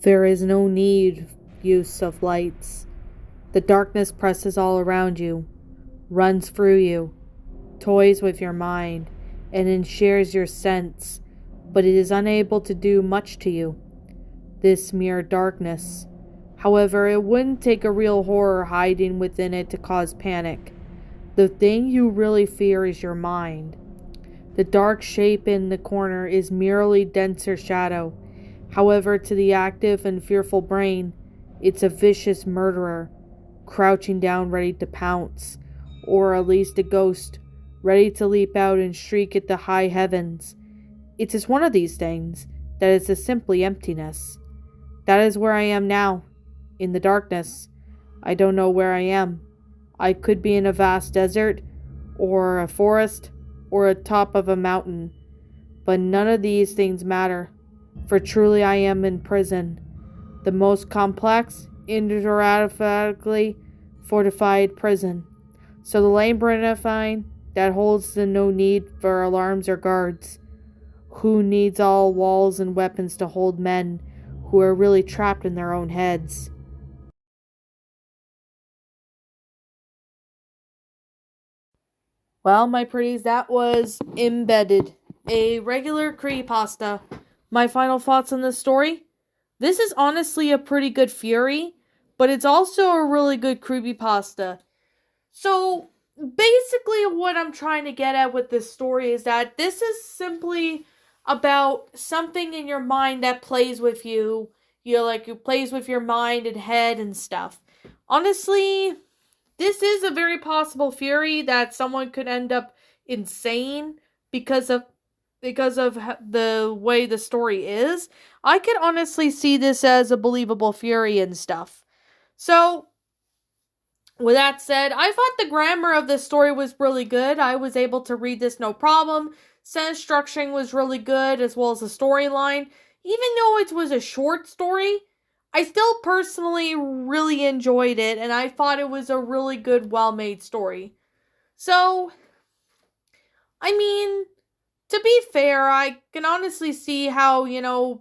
There is no need use of lights. The darkness presses all around you, runs through you, toys with your mind, and enshares your sense, but it is unable to do much to you. This mere darkness. However, it wouldn't take a real horror hiding within it to cause panic. The thing you really fear is your mind. The dark shape in the corner is merely denser shadow. However, to the active and fearful brain, it's a vicious murderer, crouching down ready to pounce, or at least a ghost, ready to leap out and shriek at the high heavens. It is one of these things that is simply emptiness. That is where I am now, in the darkness. I don't know where I am. I could be in a vast desert, or a forest, or atop of a mountain. But none of these things matter, for truly I am in prison. The most complex, intricately fortified prison. So the labyrinthine that holds no need for alarms or guards. Who needs all walls and weapons to hold men who are really trapped in their own heads? Well, my pretties, that was Embedded, a regular creepypasta. My final thoughts on this story? This is honestly a pretty good Fury, but it's also a really good creepypasta. So, basically what I'm trying to get at with this story is that this is simply about something in your mind that plays with you. It plays with your mind and head and stuff. Honestly, this is a very possible theory that someone could end up insane because of the way the story is. I could honestly see this as a believable theory and stuff. So, with that said, I thought the grammar of this story was really good. I was able to read this no problem. Sentence structuring was really good, as well as the storyline. Even though it was a short story, I still personally really enjoyed it, and I thought it was a really good, well-made story. So, I mean, to be fair, I can honestly see how,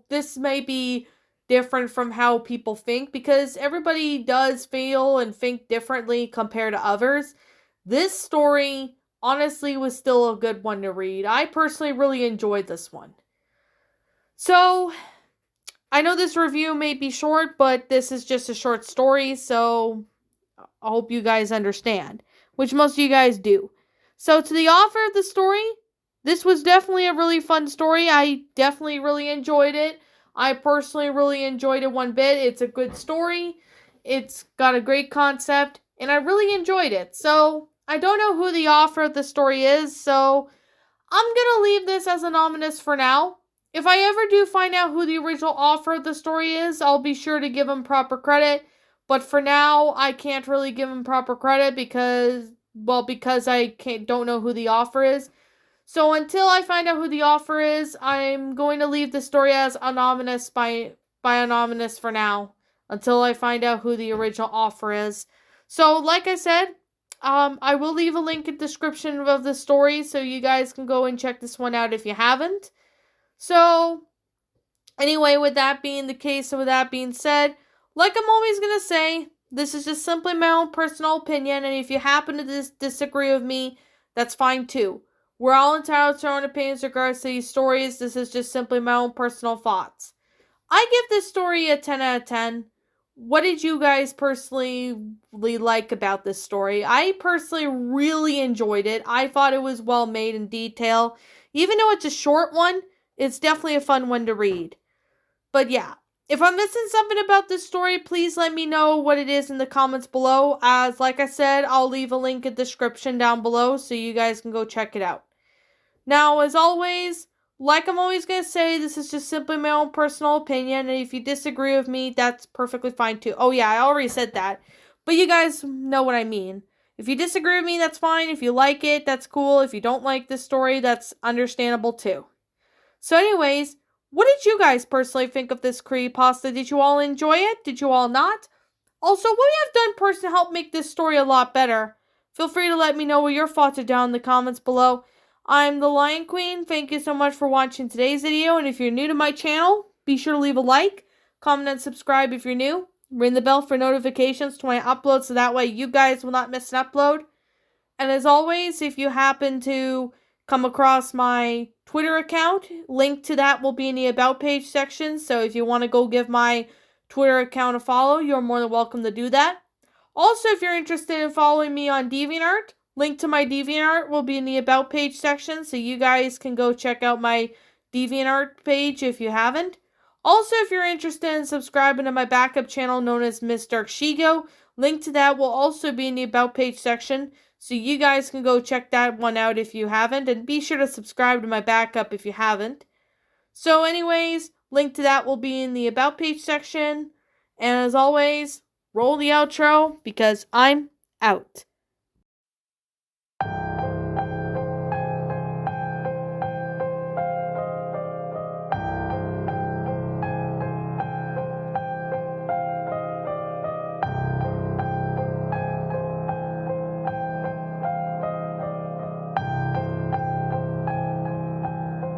this may be different from how people think, because everybody does feel and think differently compared to others. This story, honestly, was still a good one to read. I personally really enjoyed this one. So, I know this review may be short, but this is just a short story, so I hope you guys understand, which most of you guys do. So, to the author of the story, this was definitely a really fun story. I definitely really enjoyed it. I personally really enjoyed it one bit. It's a good story. It's got a great concept, and I really enjoyed it. So, I don't know who the author of the story is, so I'm gonna leave this as anonymous for now. If I ever do find out who the original author of the story is, I'll be sure to give him proper credit. But for now, I can't really give him proper credit because I don't know who the author is. So until I find out who the author is, I'm going to leave the story as anonymous by anonymous for now, until I find out who the original author is. So, like I said, I will leave a link in the description of the story so you guys can go and check this one out if you haven't. So, anyway, with that being the case, and with that being said, like I'm always going to say, this is just simply my own personal opinion, and if you happen to disagree with me, that's fine too. We're all entitled to our own opinions regards to these stories. This is just simply my own personal thoughts. I give this story a 10 out of 10. What did you guys personally like about this story? I personally really enjoyed it. I thought it was well made in detail. Even though it's a short one, it's definitely a fun one to read. But yeah, if I'm missing something about this story, please let me know what it is in the comments below. As like I said, I'll leave a link in the description down below so you guys can go check it out. Now, as always, like I'm always going to say, this is just simply my own personal opinion, and if you disagree with me, that's perfectly fine too. Oh yeah, I already said that, but you guys know what I mean. If you disagree with me, that's fine. If you like it, that's cool. If you don't like this story, that's understandable too. So anyways, what did you guys personally think of this creepypasta? Did you all enjoy it? Did you all not? Also, what you have done personally to help make this story a lot better? Feel free to let me know what your thoughts are down in the comments below. I'm the Lion Queen. Thank you so much for watching today's video, and if you're new to my channel, be sure to leave a like, comment, and subscribe if you're new. Ring the bell for notifications to my uploads so that way you guys will not miss an upload. And as always, if you happen to come across my Twitter account, link to that will be in the About page section. So if you want to go give my Twitter account a follow, you're more than welcome to do that. Also, if you're interested in following me on DeviantArt, link to my DeviantArt will be in the About page section, so you guys can go check out my DeviantArt page if you haven't. Also, if you're interested in subscribing to my backup channel known as Miss Dark Shigo, link to that will also be in the About page section, so you guys can go check that one out if you haven't, and be sure to subscribe to my backup if you haven't. So anyways, link to that will be in the About page section, and as always, roll the outro because I'm out.